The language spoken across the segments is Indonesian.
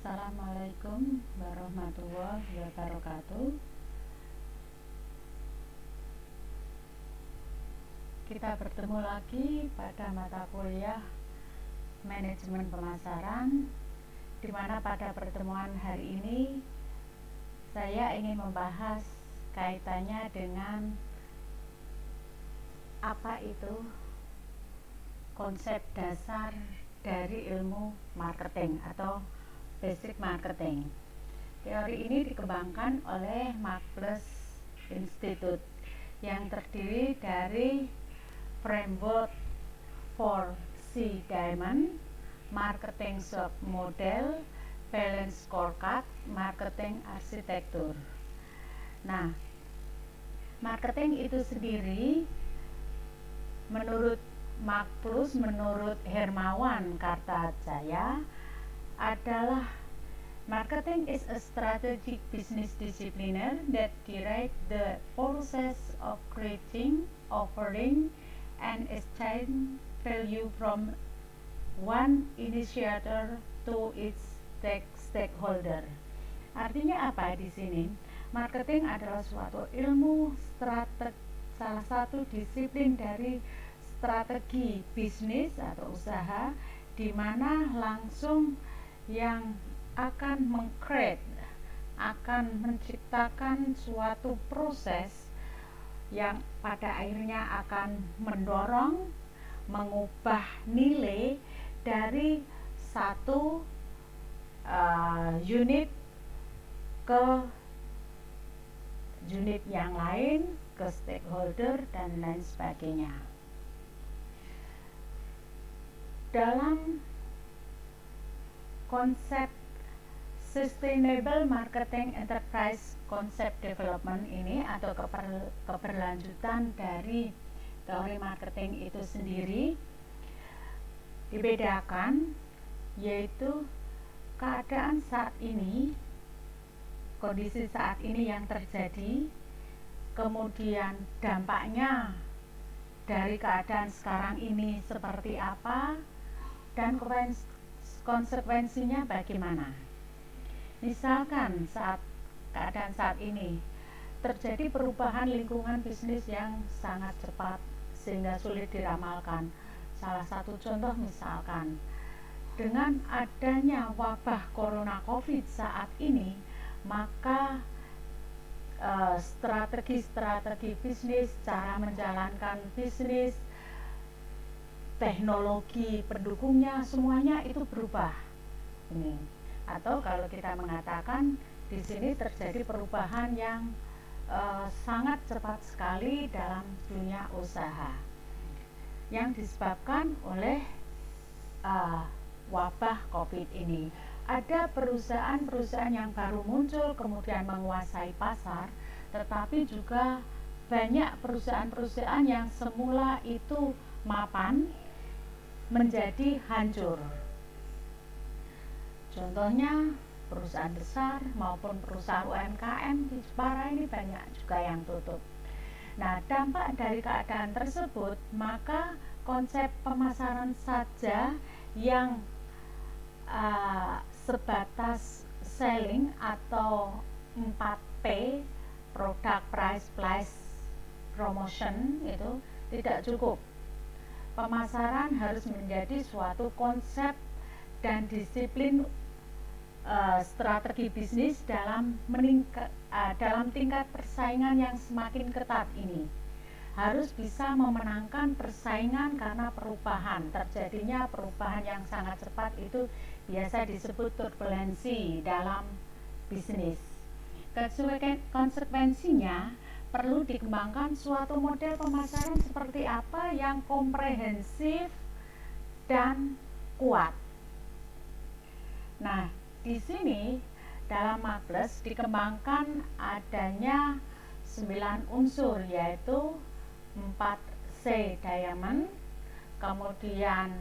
Assalamualaikum warahmatullahi wabarakatuh. Kita bertemu lagi pada mata kuliah manajemen pemasaran, di mana pada pertemuan hari ini saya ingin membahas kaitannya dengan apa itu konsep dasar dari ilmu marketing atau basic marketing. Teori ini dikembangkan oleh Marcus Institute yang terdiri dari framework 4C Diamond, marketing sub model, balance scorecard, marketing arsitektur. Nah, marketing itu sendiri menurut Marcus, menurut Hermawan Kartajaya, adalah marketing is a strategic business discipline that directs the process of creating, offering, and exchange value from one initiator to its stakeholder. Artinya apa di sini? Marketing adalah suatu ilmu salah satu disiplin dari strategi bisnis atau usaha, di mana langsung yang akan meng-create, akan menciptakan suatu proses yang pada akhirnya akan mendorong, mengubah nilai dari satu unit ke unit yang lain, ke stakeholder, dan lain sebagainya. Dalam konsep Sustainable Marketing Enterprise Concept Development ini atau keberlanjutan dari teori marketing itu sendiri dibedakan, yaitu keadaan saat ini, kondisi saat ini yang terjadi, kemudian dampaknya dari keadaan sekarang ini seperti apa, dan konsekuensinya bagaimana. Misalkan keadaan saat ini terjadi perubahan lingkungan bisnis yang sangat cepat sehingga sulit diramalkan. Salah satu contoh misalkan dengan adanya wabah corona COVID saat ini, maka strategi bisnis, cara menjalankan bisnis, teknologi pendukungnya, semuanya itu berubah. Ini. Atau kalau kita mengatakan di sini terjadi perubahan yang sangat cepat sekali dalam dunia usaha yang disebabkan oleh wabah COVID ini. Ada perusahaan-perusahaan yang baru muncul kemudian menguasai pasar, tetapi juga banyak perusahaan-perusahaan yang semula itu mapan menjadi hancur. Contohnya perusahaan besar maupun perusahaan UMKM di Jepara ini banyak juga yang tutup. Nah, dampak dari keadaan tersebut, maka konsep pemasaran saja yang sebatas selling atau 4P, product, price, place, promotion, itu tidak cukup. Pemasaran harus menjadi suatu konsep dan disiplin strategi bisnis dalam tingkat persaingan yang semakin ketat ini. Harus bisa memenangkan persaingan karena terjadinya perubahan yang sangat cepat itu biasa disebut turbulensi dalam bisnis. Konsekuensinya perlu dikembangkan suatu model pemasaran seperti apa yang komprehensif dan kuat. Nah, di sini dalam Marcus dikembangkan adanya 9 unsur, yaitu 4C Diamond, kemudian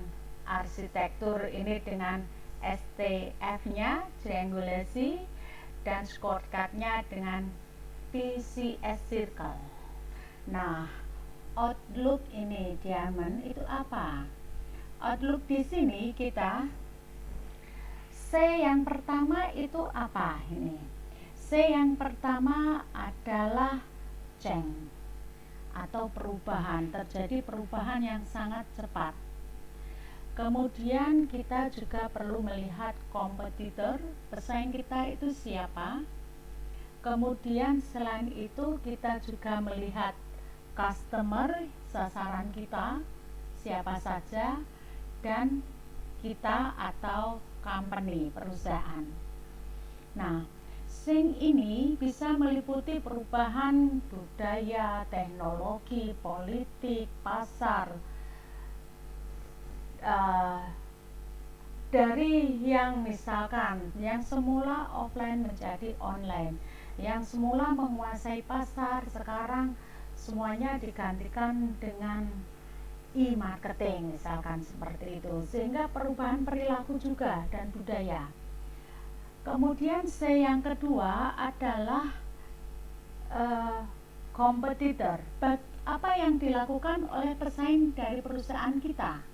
arsitektur ini dengan STF-nya, triangulasi, dan scorecard-nya dengan PCS Circle. Nah, outlook ini Diamond itu apa? Outlook di sini kita yang pertama itu apa ini? C yang pertama adalah change atau perubahan, terjadi perubahan yang sangat cepat. Kemudian kita juga perlu melihat kompetitor, pesaing kita itu siapa. Kemudian selain itu kita juga melihat customer, sasaran kita siapa saja, dan kita atau company, perusahaan. Nah, SING ini bisa meliputi perubahan budaya, teknologi, politik, pasar, dari yang misalkan yang semula offline menjadi online, yang semula menguasai pasar sekarang semuanya digantikan dengan e-marketing misalkan seperti itu, sehingga perubahan perilaku juga dan budaya. Kemudian C yang kedua adalah kompetitor. Apa yang dilakukan oleh pesaing dari perusahaan kita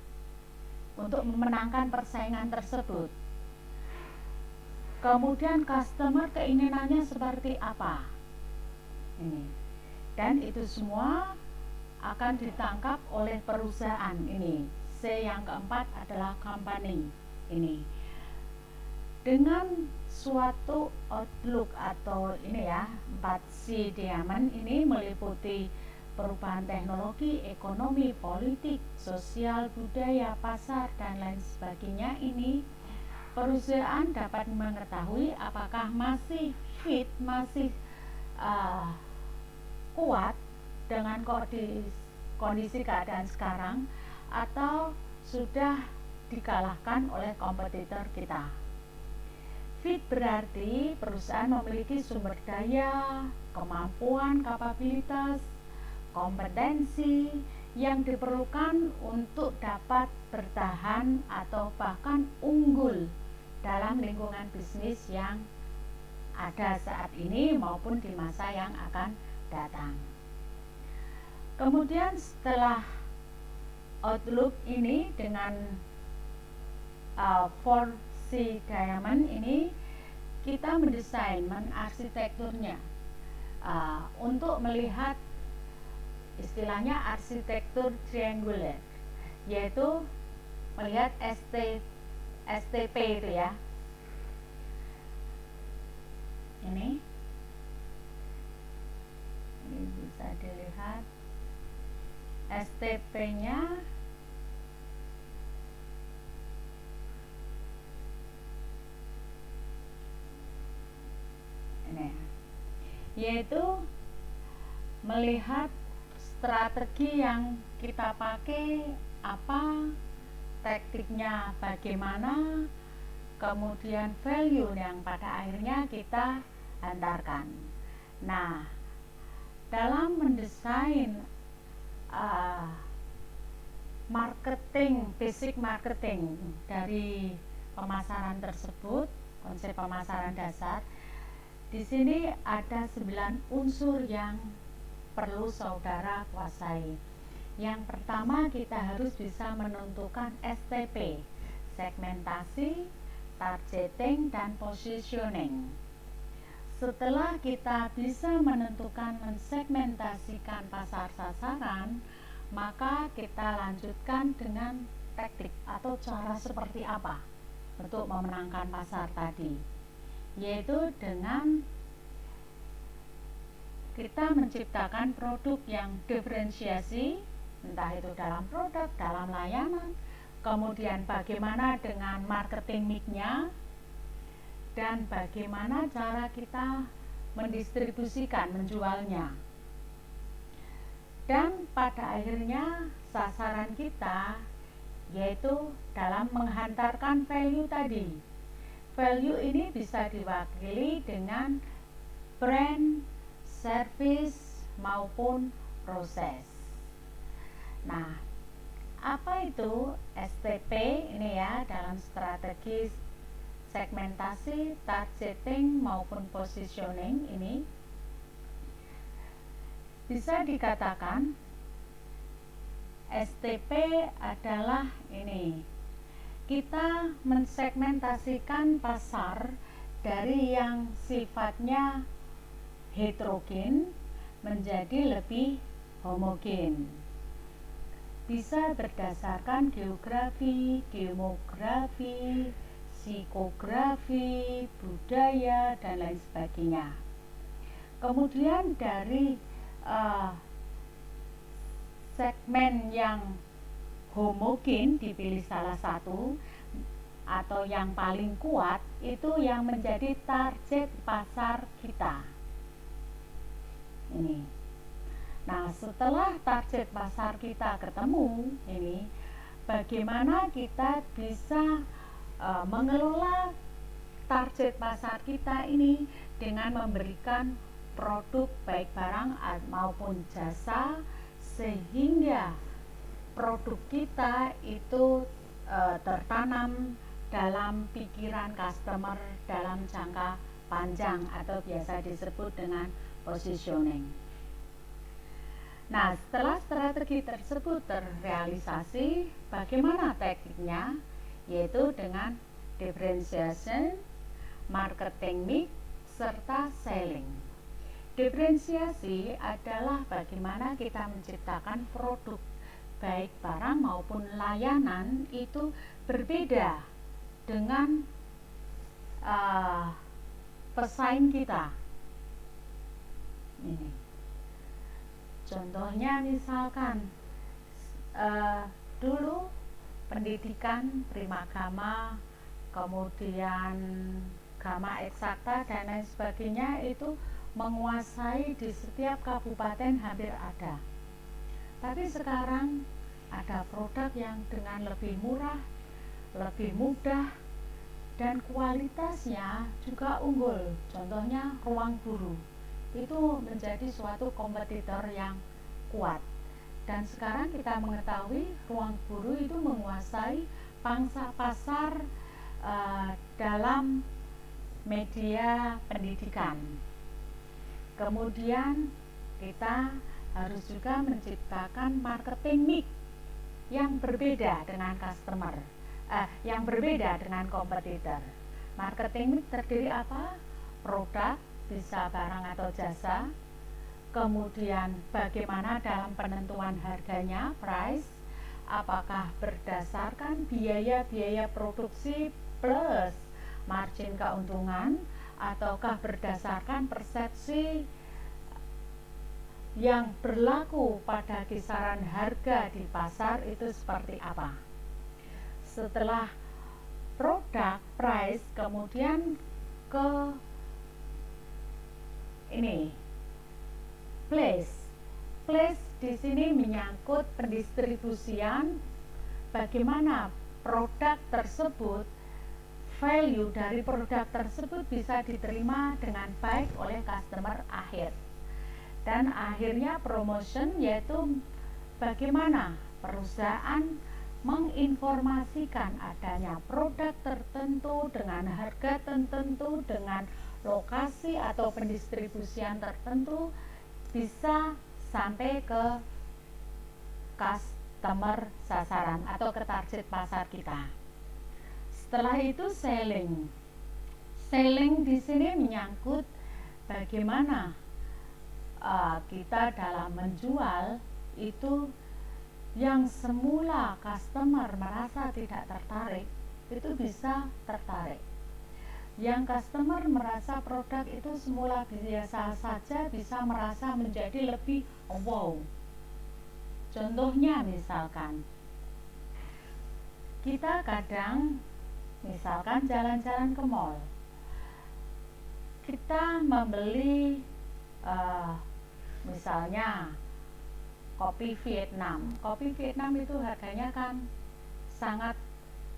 untuk memenangkan persaingan tersebut. Kemudian customer keinginannya seperti apa ini, dan itu semua akan ditangkap oleh perusahaan ini. C yang keempat adalah company ini. Dengan suatu outlook atau ini ya, 4C diamond ini meliputi perubahan teknologi, ekonomi, politik, sosial, budaya, pasar, dan lain sebagainya. Ini perusahaan dapat mengetahui apakah masih fit, masih kuat dengan kondisi keadaan sekarang, atau sudah dikalahkan oleh kompetitor kita. Fit berarti perusahaan memiliki sumber daya, kemampuan, kapabilitas, kompetensi yang diperlukan untuk dapat bertahan atau bahkan unggul dalam lingkungan bisnis yang ada saat ini maupun di masa yang akan datang. Kemudian setelah outlook ini dengan 4C diamond ini, kita mendesain, menarsitekturnya untuk melihat istilahnya arsitektur triangular, yaitu melihat STP itu ya. Ini bisa dilihat STP-nya. Ini yaitu melihat strategi yang kita pakai apa, taktiknya bagaimana, kemudian value yang pada akhirnya kita hantarkan. Nah, dalam mendesain marketing, basic marketing dari pemasaran tersebut, konsep pemasaran dasar, di sini ada 9 unsur yang perlu saudara kuasai. Yang pertama, kita harus bisa menentukan STP, segmentasi, targeting, dan positioning. Setelah kita bisa menentukan, mensegmentasikan pasar sasaran, maka kita lanjutkan dengan taktik atau cara seperti apa untuk memenangkan pasar tadi, yaitu dengan kita menciptakan produk yang diferensiasi, entah itu dalam produk, dalam layanan, kemudian bagaimana dengan marketing mix-nya, dan bagaimana cara kita mendistribusikan, menjualnya. Dan pada akhirnya sasaran kita yaitu dalam menghantarkan value tadi. Value ini bisa diwakili dengan brand, service, maupun proses. Nah, apa itu STP ini ya, dalam strategi segmentasi, targeting, maupun positioning ini bisa dikatakan STP adalah ini, kita mensegmentasikan pasar dari yang sifatnya heterogen menjadi lebih homogen. Bisa berdasarkan geografi, demografi, psikografi, budaya, dan lain sebagainya. Kemudian dari segmen yang homogen dipilih salah satu atau yang paling kuat, itu yang menjadi target pasar kita. Ini. Nah, setelah target pasar kita ketemu, ini bagaimana kita bisa mengelola target pasar kita ini dengan memberikan produk baik barang maupun jasa, sehingga produk kita itu tertanam dalam pikiran customer dalam jangka panjang atau biasa disebut dengan positioning. Nah, setelah strategi tersebut terrealisasi, bagaimana tekniknya? Yaitu dengan differentiation, marketing mix, serta selling. Diferensiasi adalah bagaimana kita menciptakan produk baik barang maupun layanan itu berbeda dengan pesaing kita. Ini contohnya misalkan dulu pendidikan primagama, kemudian gama eksakta dan lain sebagainya itu menguasai di setiap kabupaten hampir ada. Tapi sekarang ada produk yang dengan lebih murah, lebih mudah, dan kualitasnya juga unggul. Contohnya Ruang Guru. Itu menjadi suatu kompetitor yang kuat. Dan sekarang kita mengetahui Ruang Guru itu menguasai pangsa pasar dalam media pendidikan. Kemudian kita harus juga menciptakan marketing mix yang berbeda dengan customer, yang berbeda dengan kompetitor. Marketing mix terdiri apa? Produk, bisa barang atau jasa. Kemudian bagaimana dalam penentuan harganya, price, apakah berdasarkan biaya-biaya produksi plus margin keuntungan, ataukah berdasarkan persepsi yang berlaku pada kisaran harga di pasar itu seperti apa. Setelah produk, price, kemudian ke ini place di sini menyangkut pendistribusian, bagaimana produk tersebut, value dari produk tersebut bisa diterima dengan baik oleh customer akhir. Dan akhirnya promotion, yaitu bagaimana perusahaan menginformasikan adanya produk tertentu dengan harga tertentu, dengan lokasi atau pendistribusian tertentu, bisa sampai ke customer sasaran atau ke target pasar kita. Setelah itu selling di sini menyangkut bagaimana kita dalam menjual itu yang semula customer merasa tidak tertarik itu bisa tertarik. Yang customer merasa produk itu semula biasa saja bisa merasa menjadi lebih wow. Contohnya misalkan kita kadang misalkan jalan-jalan ke mall, kita membeli misalnya kopi Vietnam itu harganya kan sangat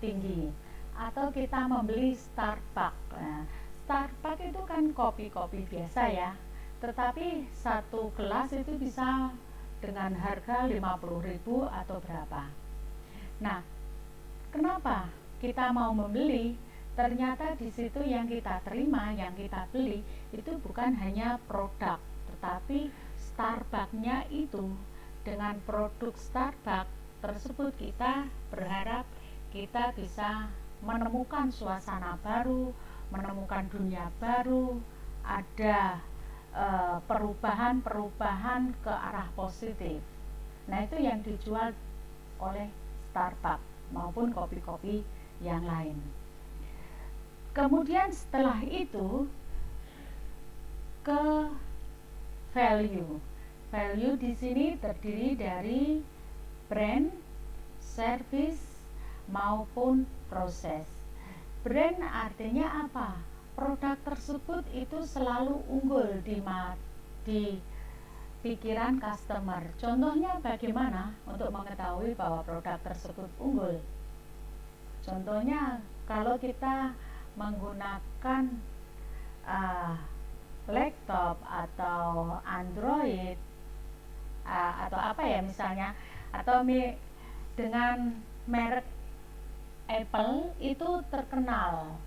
tinggi. Atau kita membeli Starbucks. Nah, Starbucks itu kan kopi-kopi biasa ya, tetapi satu gelas itu bisa dengan harga 50.000 atau berapa. Nah, kenapa kita mau membeli? Ternyata di situ yang kita terima, yang kita beli itu bukan hanya produk, tetapi Starbucks-nya itu. Dengan produk Starbucks tersebut kita berharap kita bisa menemukan suasana baru, menemukan dunia baru, ada perubahan-perubahan ke arah positif. Nah, itu yang dijual oleh Starbucks maupun kopi-kopi yang lain. Kemudian setelah itu ke value. Value di sini terdiri dari brand, service maupun proses. Brand artinya apa? Produk tersebut itu selalu unggul di pikiran customer. Contohnya bagaimana untuk mengetahui bahwa produk tersebut unggul? Contohnya kalau kita menggunakan laptop atau Android atau apa ya misalnya, atau dengan merek Apple itu terkenal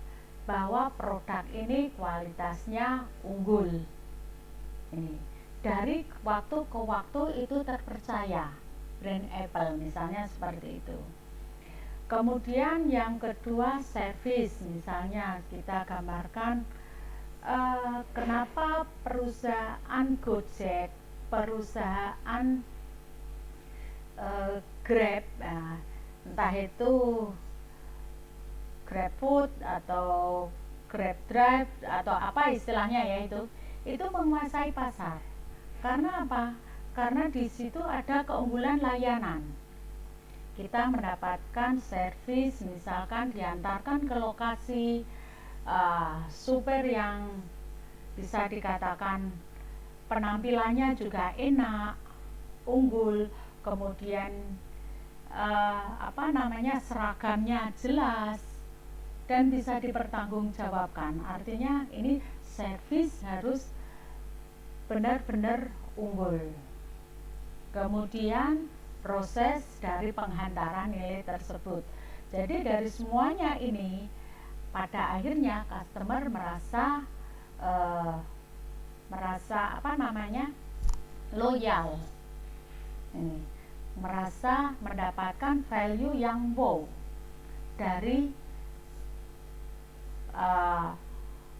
bahwa produk ini kualitasnya unggul. Ini dari waktu ke waktu itu terpercaya, brand Apple misalnya seperti itu. Kemudian yang kedua service, misalnya kita gambarkan kenapa perusahaan Gojek, perusahaan Grab, entah itu GrabFood atau GrabDrive atau apa istilahnya ya, itu menguasai pasar. Karena apa? Karena di situ ada keunggulan layanan. Kita mendapatkan servis, misalkan diantarkan ke lokasi, supir yang bisa dikatakan penampilannya juga enak, unggul, kemudian seragamnya jelas dan bisa dipertanggungjawabkan. Artinya ini servis harus benar-benar unggul. Kemudian proses dari penghantaran nilai tersebut. Jadi dari semuanya ini pada akhirnya customer merasa loyal. Ini merasa mendapatkan value yang wow dari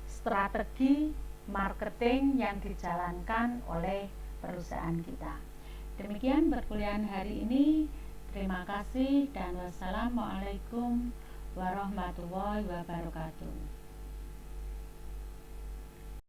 strategi marketing yang dijalankan oleh perusahaan kita. Demikian perkuliahan hari ini. Terima kasih dan wassalamualaikum warahmatullahi wabarakatuh.